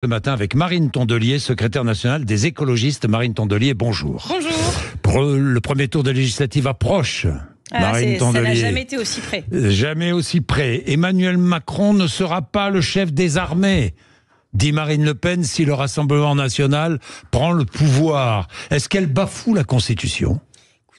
Ce matin avec Marine Tondelier, secrétaire nationale des écologistes. Marine Tondelier, bonjour. Bonjour. Le premier tour de législative approche. Marine Tondelier. Ça n'a jamais été aussi près. Jamais aussi près. Emmanuel Macron ne sera pas le chef des armées, dit Marine Le Pen, si le Rassemblement national prend le pouvoir. Est-ce qu'elle bafoue la Constitution ?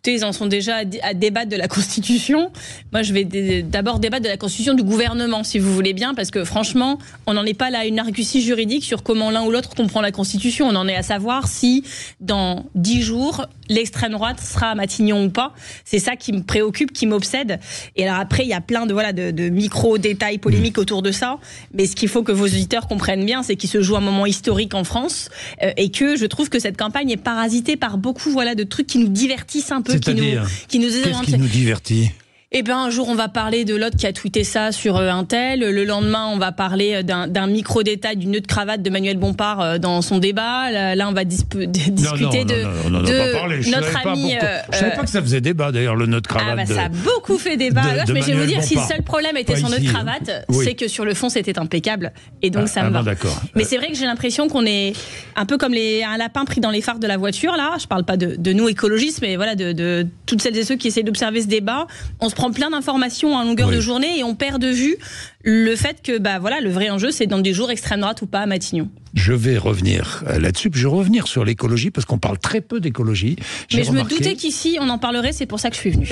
Écoutez, ils en sont déjà à débattre de la Constitution. Moi, je vais d'abord débattre de la Constitution du gouvernement, si vous voulez bien, parce que franchement, on n'en est pas là à une argutie juridique sur comment l'un ou l'autre comprend la Constitution. On en est à savoir si, dans 10 jours, l'extrême droite sera à Matignon ou pas. C'est ça qui me préoccupe, qui m'obsède. Et alors après, il y a plein de micro-détails polémiques autour de ça. Mais ce qu'il faut que vos auditeurs comprennent bien, c'est qu'il se joue un moment historique en France et que je trouve que cette campagne est parasitée par beaucoup de trucs qui nous divertissent un peu. Qui nous Qu'est-ce qui nous divertit ? Eh bien, un jour, on va parler de l'autre qui a tweeté ça sur un tel. Le lendemain, on va parler d'un micro-détail du nœud de cravate de Manuel Bompard dans son débat. Là, on va discuter de notre ami... Je savais pas que ça faisait débat, d'ailleurs, le nœud de cravate. Ça a beaucoup fait débat. Mais je vais vous dire, si le seul problème était son nœud de cravate, oui, c'est que sur le fond, c'était impeccable. Et donc, ça me va. D'accord. Mais c'est vrai que j'ai l'impression qu'on est un peu comme un lapin pris dans les phares de la voiture, là. Je parle pas de nous, écologistes, mais voilà, de toutes celles et ceux qui essaient d'observer ce débat. On se prend plein d'informations à longueur de journée et on perd de vue le fait que le vrai enjeu, c'est dans des jours extrême droite ou pas à Matignon. Je vais revenir là-dessus, puis je vais revenir sur l'écologie, parce qu'on parle très peu d'écologie. Mais je me doutais qu'ici, on en parlerait, c'est pour ça que je suis venue.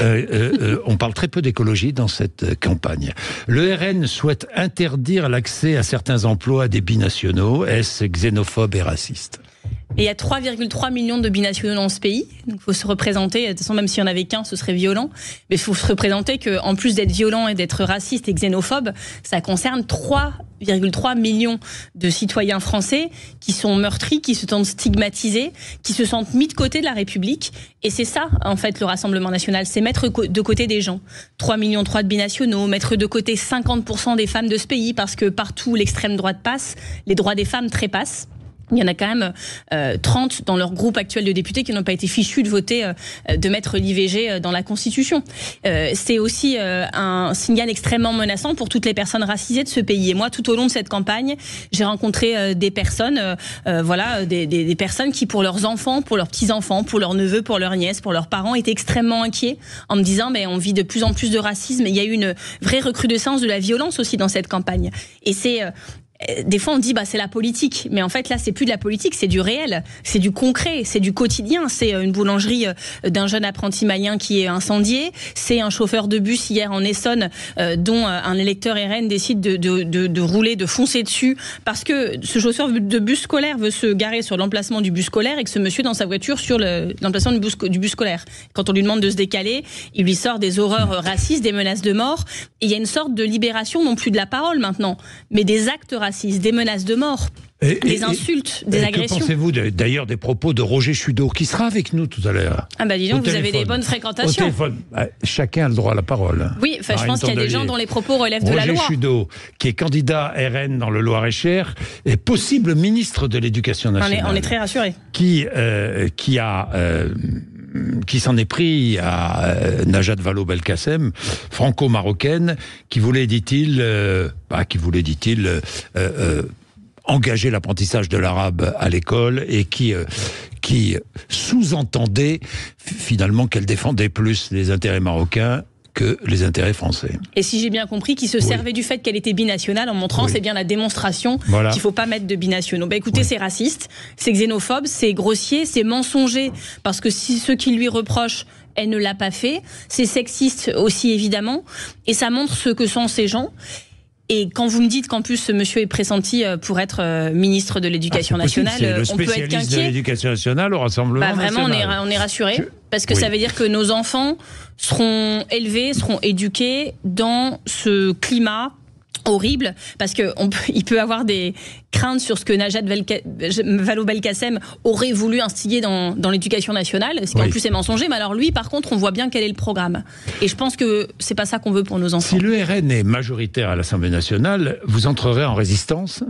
On parle très peu d'écologie dans cette campagne. Le RN souhaite interdire l'accès à certains emplois des binationaux. Est-ce xénophobe et raciste ? Et il y a 3,3 millions de binationaux dans ce pays. Donc il faut se représenter, de toute façon même s'il n'y en avait qu'un, ce serait violent. Mais il faut se représenter qu'en plus d'être violent et d'être raciste et xénophobe, ça concerne 3,3 millions de citoyens français qui sont meurtris, qui se sentent stigmatisés, qui se sentent mis de côté de la République. Et c'est ça, en fait, le Rassemblement national, c'est mettre de côté des gens. 3,3 millions de binationaux, mettre de côté 50% des femmes de ce pays, parce que partout où l'extrême droite passe, les droits des femmes trépassent. Il y en a quand même 30 dans leur groupe actuel de députés qui n'ont pas été fichus de voter, de mettre l'IVG dans la Constitution. C'est aussi un signal extrêmement menaçant pour toutes les personnes racisées de ce pays. Et moi, tout au long de cette campagne, j'ai rencontré des personnes, des personnes qui, pour leurs enfants, pour leurs petits-enfants, pour leurs neveux, pour leurs nièces, pour leurs parents, étaient extrêmement inquiets en me disant mais on vit de plus en plus de racisme. Il y a eu une vraie recrudescence de la violence aussi dans cette campagne. Et c'est... Des fois on dit c'est la politique, mais en fait là c'est plus de la politique, c'est du réel, c'est du concret, c'est du quotidien. C'est une boulangerie d'un jeune apprenti malien qui est incendié, c'est un chauffeur de bus hier en Essonne dont un électeur RN décide de rouler, de foncer dessus parce que ce chauffeur de bus scolaire veut se garer sur l'emplacement du bus scolaire et que ce monsieur dans sa voiture sur l'emplacement du bus scolaire. Quand on lui demande de se décaler, il lui sort des horreurs racistes, des menaces de mort. Et il y a une sorte de libération non plus de la parole maintenant, mais des actes racistes, des menaces de mort, des insultes, des agressions. Que pensez-vous d'ailleurs des propos de Roger Chudeau, qui sera avec nous tout à l'heure? Dis donc, vous avez des bonnes fréquentations. Au téléphone. Chacun a le droit à la parole. Oui, je pense qu'il y a des gens dont les propos relèvent de la loi. Roger Chudeau, qui est candidat RN dans le Loir-et-Cher, est possible ministre de l'Éducation nationale. On est très rassurés. Qui s'en est pris à Najat Vallaud-Belkacem, franco-marocaine, qui voulait, dit-il, engager l'apprentissage de l'arabe à l'école et qui sous-entendait finalement qu'elle défendait plus les intérêts marocains que les intérêts français. Et si j'ai bien compris, qui se servait du fait qu'elle était binationale en montrant, c'est bien la démonstration qu'il ne faut pas mettre de binationaux. Écoutez, c'est raciste, c'est xénophobe, c'est grossier, c'est mensonger, parce que si ceux qui lui reprochent, elle ne l'a pas fait, c'est sexiste aussi évidemment, et ça montre ce que sont ces gens. Et quand vous me dites qu'en plus ce monsieur est pressenti pour être ministre de l'Éducation nationale, on peut être qu'inquiet. De l'Éducation nationale au Rassemblement vraiment, national. on est rassurés, parce que ça veut dire que nos enfants seront élevés, seront éduqués dans ce climat horrible, parce qu'il peut avoir des craintes sur ce que Najat Vallaud-Belkacem aurait voulu instiller dans l'éducation nationale, ce qui en plus est mensonger, mais alors lui par contre on voit bien quel est le programme, et je pense que c'est pas ça qu'on veut pour nos enfants. Si le RN est majoritaire à l'Assemblée nationale, vous entrerez en résistance?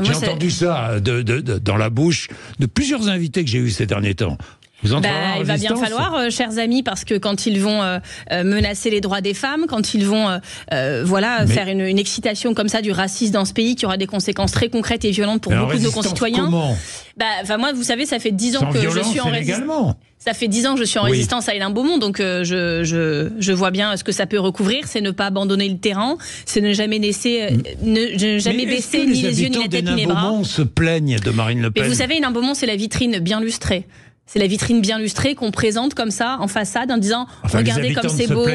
J'ai entendu ça dans la bouche de plusieurs invités que j'ai eus ces derniers temps. Vous entrerez en Il va bien résistance falloir, chers amis, parce que quand ils vont menacer les droits des femmes, quand ils vont faire une excitation comme ça du racisme dans ce pays qui aura des conséquences très concrètes et violentes pour beaucoup de nos concitoyens. Comment ? Moi, vous savez, ça fait 10 ans que je suis en résistance. Ça fait 10 ans que je suis en résistance à Hélène Beaumont, donc je vois bien ce que ça peut recouvrir. C'est ne pas abandonner le terrain, c'est ne jamais baisser ni les yeux, ni la tête, ni les bras. Beaumont se plaignent de Marine Le Pen. Mais vous savez, Hélène Beaumont, c'est la vitrine bien lustrée. C'est la vitrine bien lustrée qu'on présente comme ça, en façade, en disant regardez comme c'est beau.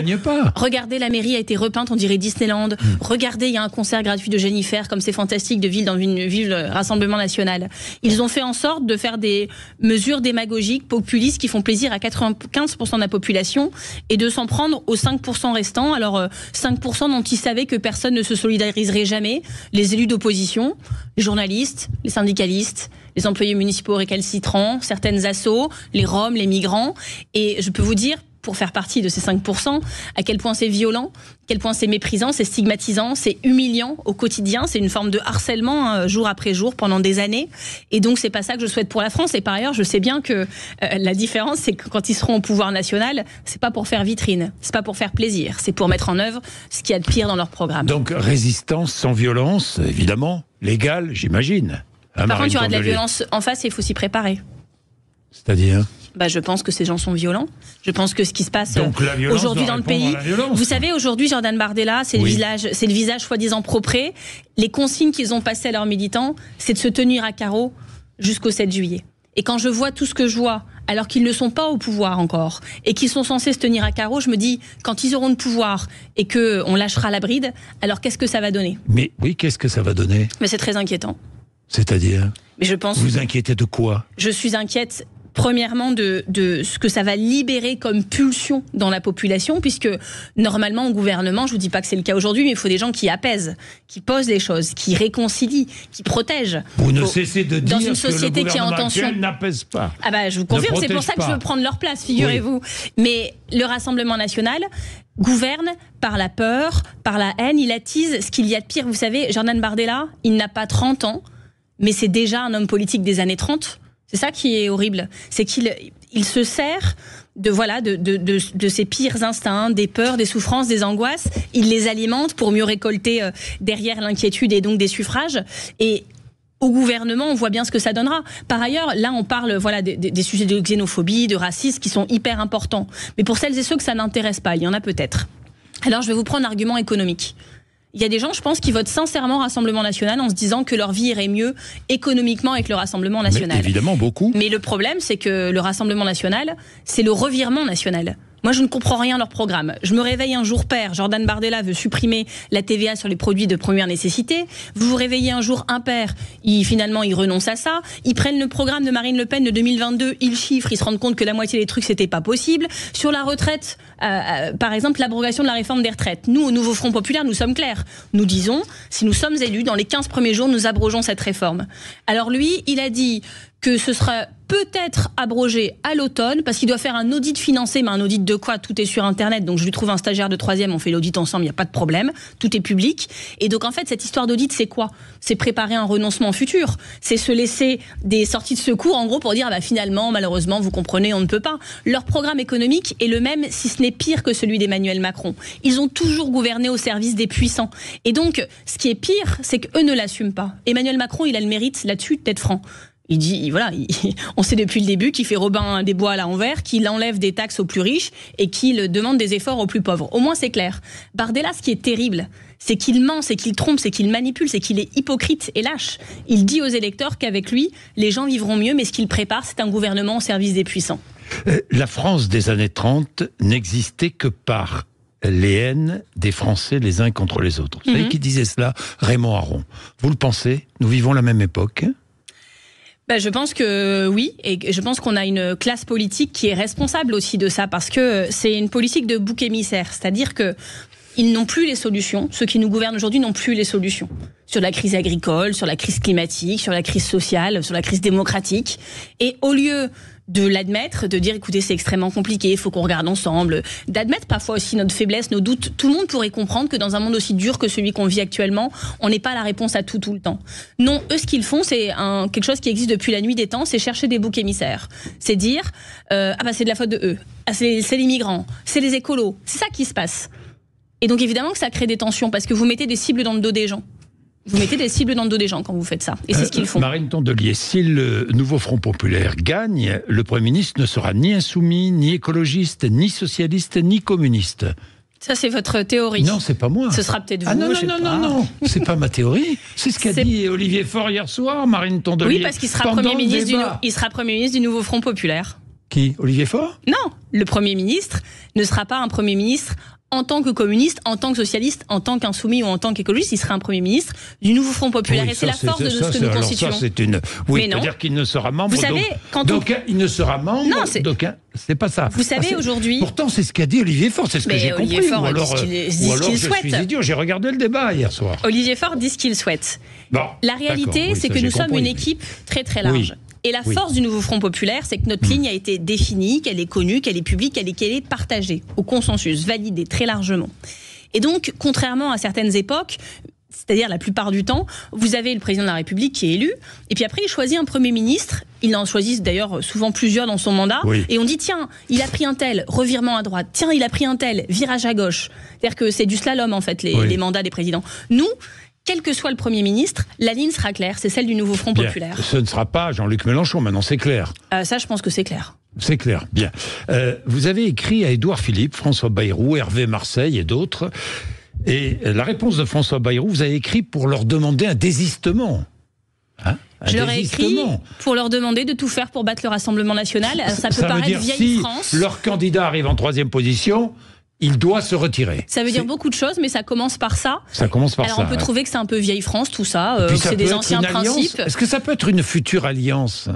Regardez, la mairie a été repeinte, on dirait Disneyland. Regardez, il y a un concert gratuit de Jennifer, comme c'est fantastique de vivre dans une ville Rassemblement National. Ils ont fait en sorte de faire des mesures démagogiques, populistes, qui font plaisir à 95% de la population et de s'en prendre aux 5% restants. Alors, 5% dont ils savaient que personne ne se solidariserait jamais. Les élus d'opposition, les journalistes, les syndicalistes, les employés municipaux récalcitrants, certaines assos, les Roms, les migrants. Et je peux vous dire, pour faire partie de ces 5%, à quel point c'est violent, à quel point c'est méprisant, c'est stigmatisant, c'est humiliant au quotidien, c'est une forme de harcèlement jour après jour pendant des années. Et donc c'est pas ça que je souhaite pour la France. Et par ailleurs, je sais bien que la différence, c'est que quand ils seront au pouvoir national, c'est pas pour faire vitrine, c'est pas pour faire plaisir, c'est pour mettre en œuvre ce qu'il y a de pire dans leur programme. Donc résistance sans violence, évidemment, légale, j'imagine. Par contre, il y aura de la violence en face et il faut s'y préparer. C'est-à-dire ? Je pense que ces gens sont violents. Je pense que ce qui se passe aujourd'hui dans le pays... Vous savez, aujourd'hui, Jordan Bardella, c'est le visage soi-disant propre. Les consignes qu'ils ont passées à leurs militants, c'est de se tenir à carreau jusqu'au 7 juillet. Et quand je vois tout ce que je vois, alors qu'ils ne sont pas au pouvoir encore, et qu'ils sont censés se tenir à carreau, je me dis, quand ils auront le pouvoir et qu'on lâchera la bride, alors qu'est-ce que ça va donner ? Mais oui, qu'est-ce que ça va donner ? Mais c'est très inquiétant. C'est-à-dire ? Mais je pense. Vous inquiétez de quoi ? Je suis inquiète, premièrement, de ce que ça va libérer comme pulsion dans la population, puisque normalement, au gouvernement, je vous dis pas que c'est le cas aujourd'hui, mais il faut des gens qui apaisent, qui posent les choses, qui réconcilient, qui protègent. Vous ne cessez de dire dans une société que le qui est en tension, actuel n'apaise pas. Je vous confirme, c'est pour ça que je veux prendre leur place, figurez-vous. Mais le Rassemblement National gouverne par la peur, par la haine, il attise ce qu'il y a de pire. Vous savez, Jordan Bardella, il n'a pas 30 ans, mais c'est déjà un homme politique des années 30. C'est ça qui est horrible. C'est qu'il se sert de ses pires instincts, des peurs, des souffrances, des angoisses. Il les alimente pour mieux récolter derrière l'inquiétude et donc des suffrages. Et au gouvernement, on voit bien ce que ça donnera. Par ailleurs, là, on parle des sujets de xénophobie, de racisme qui sont hyper importants. Mais pour celles et ceux que ça n'intéresse pas, il y en a peut-être. Alors, je vais vous prendre un argument économique. Il y a des gens, je pense, qui votent sincèrement Rassemblement National en se disant que leur vie irait mieux économiquement avec le Rassemblement National. Mais évidemment, beaucoup. Mais le problème, c'est que le Rassemblement National, c'est le revirement national. Moi, je ne comprends rien à leur programme. Je me réveille un jour père, Jordan Bardella veut supprimer la TVA sur les produits de première nécessité. Vous vous réveillez un jour impair, finalement, ils renoncent à ça. Ils prennent le programme de Marine Le Pen de 2022, ils chiffrent, ils se rendent compte que la moitié des trucs, c'était pas possible. Sur la retraite, par exemple, l'abrogation de la réforme des retraites. Nous, au Nouveau Front Populaire, nous sommes clairs. Nous disons, si nous sommes élus, dans les 15 premiers jours, nous abrogeons cette réforme. Alors lui, il a dit que ce sera peut-être abrogé à l'automne, parce qu'il doit faire un audit financé, mais un audit de quoi ? Tout est sur Internet, donc je lui trouve un stagiaire de 3e, on fait l'audit ensemble, il n'y a pas de problème, tout est public. Et donc en fait, cette histoire d'audit, c'est quoi ? C'est préparer un renoncement futur, c'est se laisser des sorties de secours, en gros, pour dire, finalement, malheureusement, vous comprenez, on ne peut pas. Leur programme économique est le même, si ce n'est pire que celui d'Emmanuel Macron. Ils ont toujours gouverné au service des puissants. Et donc, ce qui est pire, c'est qu'eux ne l'assument pas. Emmanuel Macron, il a le mérite là-dessus d'être franc. Il dit, on sait depuis le début qu'il fait Robin des Bois à l'envers, qu'il enlève des taxes aux plus riches et qu'il demande des efforts aux plus pauvres. Au moins, c'est clair. Bardella, ce qui est terrible, c'est qu'il ment, c'est qu'il trompe, c'est qu'il manipule, c'est qu'il est hypocrite et lâche. Il dit aux électeurs qu'avec lui, les gens vivront mieux, mais ce qu'il prépare, c'est un gouvernement au service des puissants. La France des années 30 n'existait que par les haines des Français les uns contre les autres. Vous savez qui disait cela ? Raymond Aron. Vous le pensez ? Nous vivons la même époque ? Je pense que oui, et je pense qu'on a une classe politique qui est responsable aussi de ça, parce que c'est une politique de bouc émissaire, c'est-à-dire que ils n'ont plus les solutions, ceux qui nous gouvernent aujourd'hui n'ont plus les solutions. Sur la crise agricole, sur la crise climatique, sur la crise sociale, sur la crise démocratique. Et au lieu de l'admettre, de dire écoutez c'est extrêmement compliqué, il faut qu'on regarde ensemble, d'admettre parfois aussi notre faiblesse, nos doutes. Tout le monde pourrait comprendre que dans un monde aussi dur que celui qu'on vit actuellement, on n'est pas la réponse à tout le temps. Non, eux ce qu'ils font c'est quelque chose qui existe depuis la nuit des temps, c'est chercher des boucs émissaires. C'est dire c'est de la faute de eux, c'est les migrants, c'est les écolos, c'est ça qui se passe. Et donc évidemment que ça crée des tensions parce que vous mettez des cibles dans le dos des gens. Vous mettez des cibles dans le dos des gens quand vous faites ça. Et c'est ce qu'ils font. Marine Tondelier, si le nouveau Front populaire gagne, le Premier ministre ne sera ni insoumis, ni écologiste, ni socialiste, ni communiste. Ça, c'est votre théorie. Non, c'est pas moi. Ce sera peut-être vous. Non. C'est pas ma théorie. C'est ce qu'a dit Olivier Faure hier soir, Marine Tondelier. Oui, parce qu'il sera Premier ministre du nouveau Front populaire. Qui ? Olivier Faure ? Non, le Premier ministre ne sera pas un Premier ministre en tant que communiste, en tant que socialiste, en tant qu'insoumis ou en tant qu'écologiste, il serait un Premier ministre du nouveau Front populaire. Et c'est la force de ce que nous constituons. Oui, c'est-à-dire qu'il ne sera membre. Vous savez, il ne sera membre. Non, c'est pas ça. Vous savez aujourd'hui. Pourtant, c'est ce qu'a dit Olivier Faure, c'est ce que j'ai compris. Olivier Faure dit ce qu'il souhaite. Je suis idiot, j'ai regardé le débat hier soir. Olivier Faure dit ce qu'il souhaite. Bon, la réalité, c'est que nous sommes une équipe très très large. Oui. Et la force du nouveau Front populaire, c'est que notre ligne a été définie, qu'elle est connue, qu'elle est publique, qu'elle est partagée au consensus, validée très largement. Et donc, contrairement à certaines époques, c'est-à-dire la plupart du temps, vous avez le président de la République qui est élu, et puis après il choisit un Premier ministre, il en choisit d'ailleurs souvent plusieurs dans son mandat, et on dit tiens, il a pris un tel, revirement à droite, tiens, il a pris un tel, virage à gauche. C'est-à-dire que c'est du slalom en fait, les mandats des présidents. Nous, quel que soit le Premier ministre, la ligne sera claire, c'est celle du nouveau Front populaire. Ce ne sera pas Jean-Luc Mélenchon, maintenant c'est clair. Ça, je pense que c'est clair. C'est clair, bien. Vous avez écrit à Édouard Philippe, François Bayrou, Hervé Marseille et d'autres, et la réponse de François Bayrou, vous avez écrit pour leur demander un désistement. Je leur ai écrit pour leur demander de tout faire pour battre le Rassemblement national. Ça peut paraître vieille France. Si leur candidat arrive en 3e position, il doit se retirer. Ça veut dire beaucoup de choses, mais ça commence par ça. Ça commence par ça. Alors on peut trouver que c'est un peu vieille France, tout ça. C'est des anciens principes. Est-ce que ça peut être une future alliance ?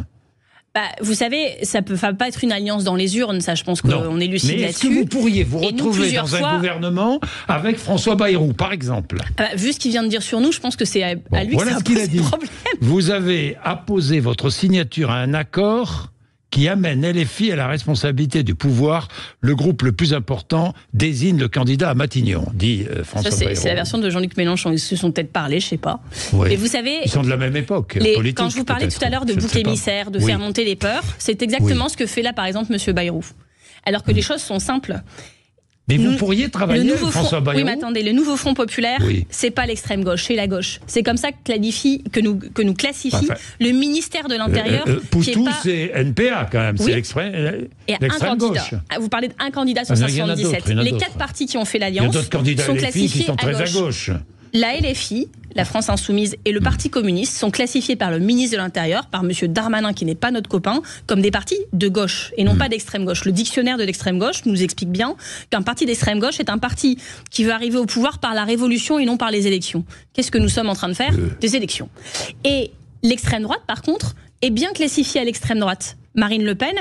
Vous savez, ça peut pas être une alliance dans les urnes, ça je pense qu'on est lucide là-dessus. Mais est-ce que vous pourriez vous retrouver dans un gouvernement avec François Bayrou, par exemple ? Vu ce qu'il vient de dire sur nous, je pense que c'est à lui voilà que ça pose problème. Vous avez apposé votre signature à un accord qui amène LFI à la responsabilité du pouvoir. Le groupe le plus important désigne le candidat à Matignon, dit François Bayrou. C'est la version de Jean-Luc Mélenchon. Ils se sont peut-être parlé, je ne sais pas. Oui. Mais vous savez, ils sont de la même époque politique. Quand je vous parlais tout à l'heure de bouc émissaire, de faire monter les peurs, c'est exactement ce que fait là, par exemple, M. Bayrou. Alors que les choses sont simples. Mais vous pourriez travailler avec François Bayrou. Oui, mais attendez, le nouveau Front populaire, c'est pas l'extrême gauche, c'est la gauche. C'est comme ça que nous classifie le ministère de l'Intérieur. Poutou, c'est NPA quand même, c'est l'extrême gauche. Vous parlez d'un candidat sur 517. Les 4 partis qui ont fait l'alliance sont classifiés à gauche. La LFI, la France Insoumise et le Parti communiste sont classifiés par le ministre de l'Intérieur, par M. Darmanin, qui n'est pas notre copain, comme des partis de gauche et non pas d'extrême gauche. Le dictionnaire de l'extrême gauche nous explique bien qu'un parti d'extrême gauche est un parti qui veut arriver au pouvoir par la révolution et non par les élections. Qu'est-ce que nous sommes en train de faire ? Des élections. Et l'extrême droite, par contre, est bien classifiée à l'extrême droite. Marine Le Pen,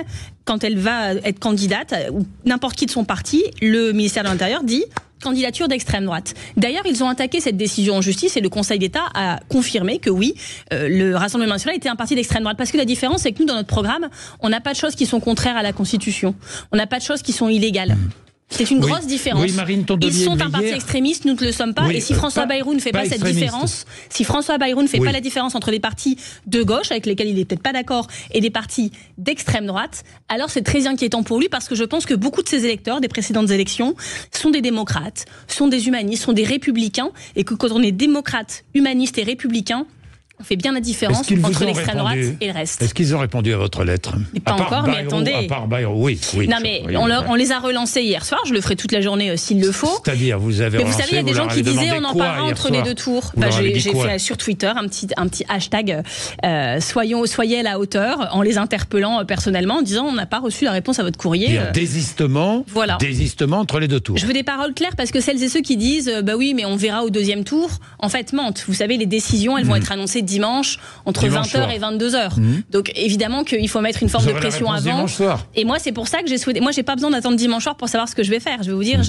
quand elle va être candidate, ou n'importe qui de son parti, le ministère de l'Intérieur dit candidature d'extrême droite. D'ailleurs, ils ont attaqué cette décision en justice et le Conseil d'État a confirmé que oui, le Rassemblement national était un parti d'extrême droite. Parce que la différence, c'est que nous, dans notre programme, on n'a pas de choses qui sont contraires à la Constitution. On n'a pas de choses qui sont illégales. C'est une grosse différence. Oui, Marine Tondelier, ils sont un parti extrémiste, nous ne le sommes pas. Et si François Bayrou ne fait pas cette différence, si François Bayrou ne fait pas la différence entre des partis de gauche, avec lesquels il n'est peut-être pas d'accord, et des partis d'extrême droite, alors c'est très inquiétant pour lui, parce que je pense que beaucoup de ses électeurs des précédentes élections sont des démocrates, sont des humanistes, sont des républicains, et que quand on est démocrate, humaniste et républicain, on fait bien la différence entre l'extrême droite et le reste. Est-ce qu'ils ont répondu à votre lettre ? Pas encore, mais attendez. À part Bayrou, oui. Non, mais on les a relancés hier soir. Je le ferai toute la journée s'il le faut. C'est-à-dire, vous avez relancé, mais vous savez, il y a des gens qui disaient on en parlera entre les 2 tours. J'ai fait sur Twitter un petit hashtag soyez à la hauteur, en les interpellant personnellement, en disant on n'a pas reçu la réponse à votre courrier. Désistement entre les 2 tours. Je veux des paroles claires, parce que celles et ceux qui disent bah oui, mais on verra au 2e tour, en fait mentent. Vous savez, les décisions, elles vont être annoncées dimanche entre 20h et 22h. Donc évidemment qu'il faut mettre une forme de pression avant. Et moi, c'est pour ça que j'ai souhaité. Moi, j'ai pas besoin d'attendre dimanche soir pour savoir ce que je vais faire. Je vais vous dire,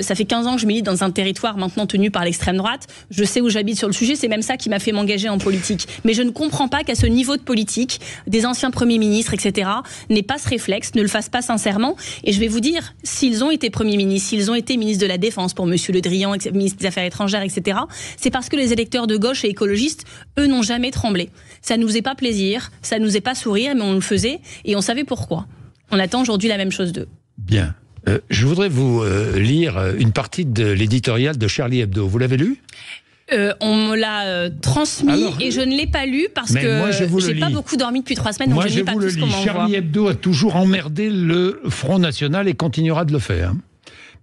ça fait 15 ans que je milite dans un territoire maintenant tenu par l'extrême droite. Je sais où j'habite sur le sujet. C'est même ça qui m'a fait m'engager en politique. Mais je ne comprends pas qu'à ce niveau de politique, des anciens premiers ministres, etc., n'aient pas ce réflexe, ne le fassent pas sincèrement. Et je vais vous dire, s'ils ont été premiers ministres, s'ils ont été ministres de la Défense pour Monsieur Le Drian, ministre des Affaires étrangères, etc., c'est parce que les électeurs de gauche et écologistes, eux, n'ont jamais tremblé. Ça nous est pas plaisir, ça nous est pas sourire, mais on le faisait et on savait pourquoi. On attend aujourd'hui la même chose d'eux. Bien. Je voudrais vous lire une partie de l'éditorial de Charlie Hebdo. Vous l'avez lu ? On me l'a transmis et je ne l'ai pas lu parce que j'ai pas beaucoup dormi depuis 3 semaines, donc je ne lis pas tout ce qu'on m'envoie. Charlie Hebdo a toujours emmerdé le Front National et continuera de le faire.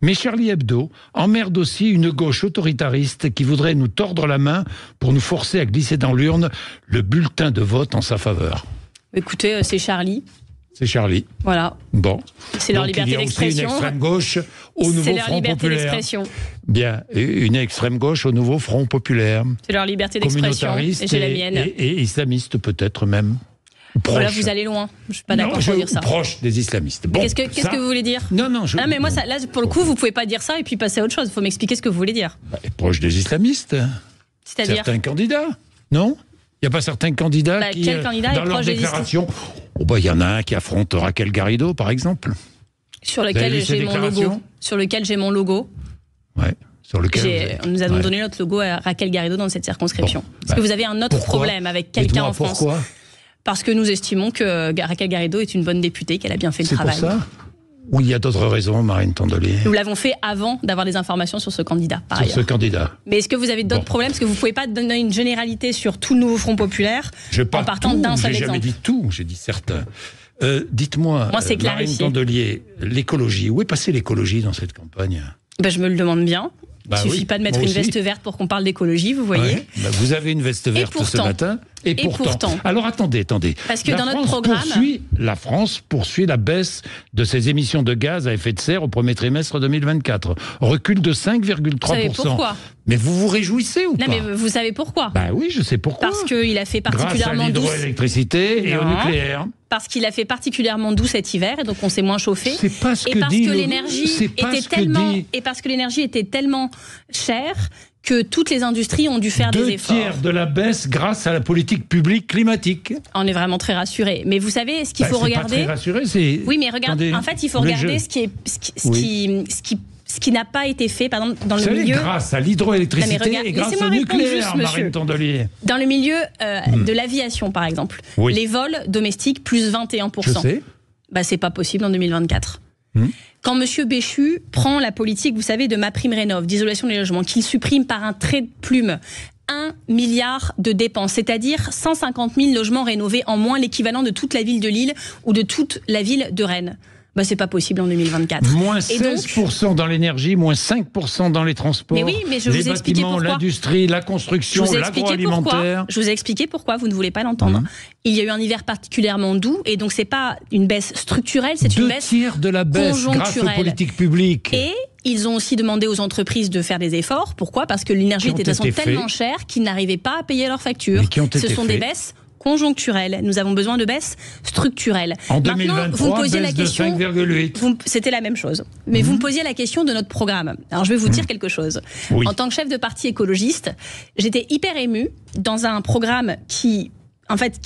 Mais Charlie Hebdo emmerde aussi une gauche autoritariste qui voudrait nous tordre la main pour nous forcer à glisser dans l'urne le bulletin de vote en sa faveur. Écoutez, c'est Charlie. C'est Charlie. Voilà. Bon. C'est leur liberté d'expression. Il y a aussi une extrême gauche au nouveau Front populaire. Bien. Une extrême gauche au nouveau Front populaire. C'est leur liberté d'expression. Et j'ai la mienne. Et islamiste peut-être même. Voilà, vous allez loin. Je ne suis pas d'accord pour dire ça. Proche des islamistes. Bon, qu'est-ce que vous voulez dire ? Non, mais moi, là, pour le coup, vous ne pouvez pas dire ça et puis passer à autre chose. Il faut m'expliquer ce que vous voulez dire. Proche des islamistes. C'est-à-dire ? Certains candidats, non ? Il n'y a pas certains candidats qui, dans leur déclaration... il y en a un qui affronte Raquel Garrido, par exemple. Sur lequel j'ai mon logo. Sur lequel j'ai mon logo. Ouais. Sur lequel nous avons donné notre logo à Raquel Garrido dans cette circonscription. Est-ce que vous avez un autre problème avec quelqu'un en France ? Pourquoi ? Parce que nous estimons que Raquel Garrido est une bonne députée, qu'elle a bien fait le travail. C'est pour ça ? Ou il y a d'autres raisons, Marine Tondelier ? Nous l'avons fait avant d'avoir des informations sur ce candidat, par ailleurs. Sur ce candidat. Mais est-ce que vous avez d'autres problèmes ? Parce que vous ne pouvez pas donner une généralité sur tout le nouveau Front populaire en partant d'un seul exemple. J'ai jamais dit tout, j'ai dit certains. Dites-moi, Marine Tondelier, l'écologie, où est passée l'écologie dans cette campagne ? Je me le demande bien. Il ne suffit pas de mettre une veste verte pour qu'on parle d'écologie, vous voyez. Ouais, vous avez une veste verte ce matin. Et pourtant. Alors attendez. Parce que dans notre programme... La France poursuit la baisse de ses émissions de gaz à effet de serre au premier trimestre 2024. Recul de 5,3%. Vous savez pourquoi ? Mais vous vous réjouissez ou pas ? Non, mais vous savez pourquoi ? Oui, je sais pourquoi. Parce qu'il a fait particulièrement douce. Grâce à l'hydroélectricité et au nucléaire. Parce qu'il a fait particulièrement doux cet hiver et donc on s'est moins chauffé. C'est pas ce que dit Et parce que l'énergie était tellement chère que toutes les industries ont dû faire des efforts. 2/3 de la baisse grâce à la politique publique climatique. On est vraiment très rassurés. Mais vous savez, ce qu'il faut regarder... Pas très rassuré, c'est... Oui, mais regardez, en fait, il faut regarder ce qui n'a pas été fait, par exemple, dans le milieu... grâce à l'hydroélectricité et grâce au nucléaire, Marine Tondelier. Dans le milieu de l'aviation, par exemple, les vols domestiques, plus 21%. Je sais. C'est pas possible en 2024. Quand M. Béchu prend la politique, vous savez, de MaPrimeRénov', d'isolation des logements, qu'il supprime par un trait de plume 1 milliard de dépenses, c'est-à-dire 150 000 logements rénovés en moins, l'équivalent de toute la ville de Lille ou de toute la ville de Rennes. C'est pas possible en 2024. Moins 16% dans l'énergie, moins 5% dans les transports. Mais oui, mais je vous ai expliqué pourquoi. L'industrie, la construction, l'agroalimentaire. Je vous ai expliqué pourquoi, vous ne voulez pas l'entendre. Il y a eu un hiver particulièrement doux, et donc c'est pas une baisse structurelle, c'est une baisse conjoncturelle. 2/3 de la baisse grâce aux politiques publiques. Et ils ont aussi demandé aux entreprises de faire des efforts. Pourquoi ? Parce que l'énergie était de toute façon tellement chère qu'ils n'arrivaient pas à payer leurs factures. Ce sont des baisses conjoncturelle. Nous avons besoin de baisses structurelles. En 2023, vous me posiez la question, de 5,8. C'était la même chose. Mais vous me posiez la question de notre programme. Alors je vais vous dire quelque chose. En tant que chef de parti écologiste, j'étais hyper émue dans un programme qui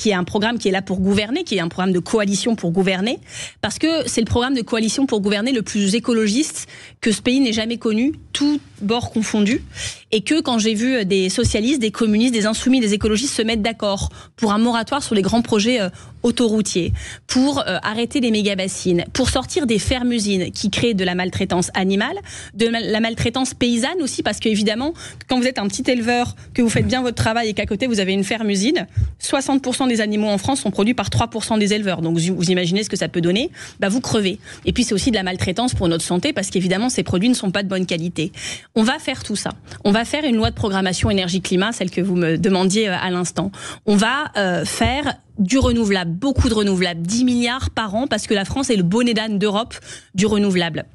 est un programme qui est là pour gouverner, qui est un programme de coalition pour gouverner, parce que c'est le programme de coalition pour gouverner le plus écologiste que ce pays n'ait jamais connu, tous bords confondus, et que quand j'ai vu des socialistes, des communistes, des insoumis, des écologistes se mettre d'accord pour un moratoire sur les grands projets autoroutiers, pour arrêter les méga-bassines, pour sortir des fermes-usines qui créent de la maltraitance animale, de la maltraitance paysanne aussi, parce qu'évidemment, quand vous êtes un petit éleveur, que vous faites bien votre travail et qu'à côté vous avez une ferme-usine, 60% des animaux en France sont produits par 3% des éleveurs. Donc vous imaginez ce que ça peut donner, vous crevez. Et puis c'est aussi de la maltraitance pour notre santé, parce qu'évidemment ces produits ne sont pas de bonne qualité. On va faire tout ça. On va faire une loi de programmation énergie-climat, celle que vous me demandiez à l'instant. On va faire du renouvelable, beaucoup de renouvelable, 10 milliards par an, parce que la France est le bonnet d'âne d'Europe du renouvelable.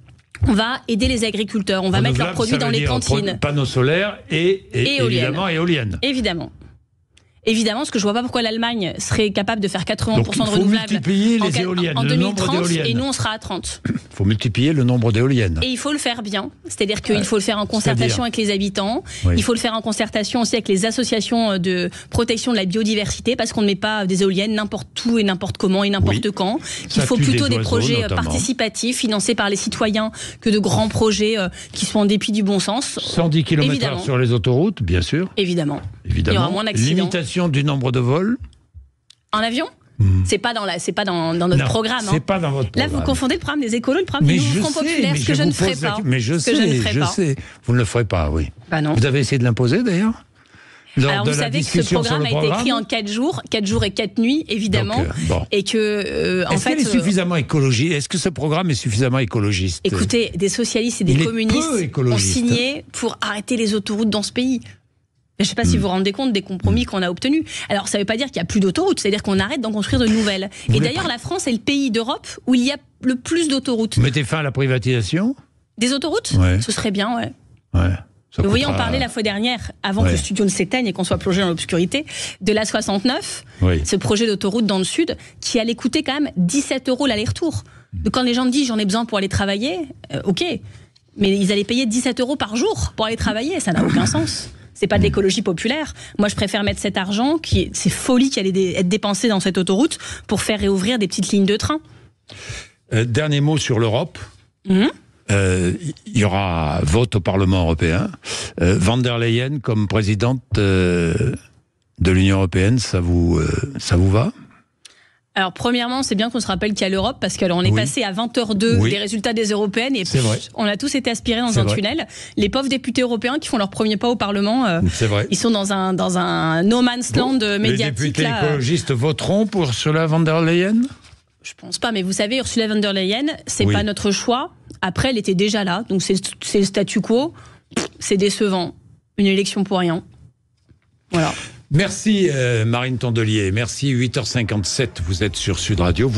On va aider les agriculteurs, on va mettre leurs produits dans les cantines. Panneaux solaires et évidemment éoliennes. Évidemment. Évidemment, parce que je vois pas pourquoi l'Allemagne serait capable de faire 80% de renouvelables multiplier les éoliennes, en le nombre 2030, d'éoliennes. Et nous, on sera à 30. Il faut multiplier le nombre d'éoliennes. Et il faut le faire bien. C'est-à-dire qu'il faut le faire en concertation avec les habitants. Oui. Il faut le faire en concertation aussi avec les associations de protection de la biodiversité, parce qu'on ne met pas des éoliennes n'importe où et n'importe comment et n'importe quand. Il faut plutôt des projets participatifs, financés par les citoyens, que de grands projets qui sont en dépit du bon sens. 110 km/h sur les autoroutes, bien sûr. Évidemment. Il y aura moins d'accidents. Limitation du nombre de vols. En avion ? C'est pas dans notre programme. C'est pas dans votre programme. Là, vous confondez le programme des écolos, le programme du Front Populaire, ce que je ne ferai pas. Mais je sais. Vous ne le ferez pas, oui. Bah non. Vous avez essayé de l'imposer, d'ailleurs ? Alors, vous savez que ce programme a été écrit en 4 jours et 4 nuits, évidemment. Donc, bon. Et que, en fait. Est-ce qu'elle est suffisamment écologiste ? Est-ce que ce programme est suffisamment écologiste ? Écoutez, des socialistes et des communistes ont signé pour arrêter les autoroutes dans ce pays. Je ne sais pas si vous vous rendez compte des compromis qu'on a obtenus. Alors, ça ne veut pas dire qu'il n'y a plus d'autoroutes, c'est-à-dire qu'on arrête d'en construire de nouvelles. Et d'ailleurs, la France est le pays d'Europe où il y a le plus d'autoroutes. Vous mettez fin à la privatisation ? Des autoroutes ? Ouais. Ce serait bien, ouais. Ouais. Vous voyez, on parlait la fois dernière, avant que le studio ne s'éteigne et qu'on soit plongé dans l'obscurité, de l'A69, ce projet d'autoroute dans le sud, qui allait coûter quand même 17 € l'aller-retour. Donc quand les gens me disent j'en ai besoin pour aller travailler, ok, mais ils allaient payer 17 € par jour pour aller travailler, ça n'a aucun sens. C'est pas de l'écologie populaire. Moi, je préfère mettre cet argent, c'est folie qui allait être dépensé dans cette autoroute, pour faire réouvrir des petites lignes de train. Dernier mot sur l'Europe. Il y aura vote au Parlement européen. Van der Leyen comme présidente de l'Union européenne, ça vous va ? Alors, premièrement, c'est bien qu'on se rappelle qu'il y a l'Europe, parce qu'on est passé à 20h02 des résultats des européennes, et on a tous été aspirés dans un tunnel. Les pauvres députés européens qui font leur premier pas au Parlement, ils sont dans un no man's land médiatique. Les députés écologistes voteront pour Ursula von der Leyen ? Je pense pas, mais vous savez, Ursula von der Leyen, c'est pas notre choix. Après, elle était déjà là, donc c'est le statu quo. C'est décevant. Une élection pour rien. Voilà. Merci Marine Tondelier. Merci, 8h57, vous êtes sur Sud Radio.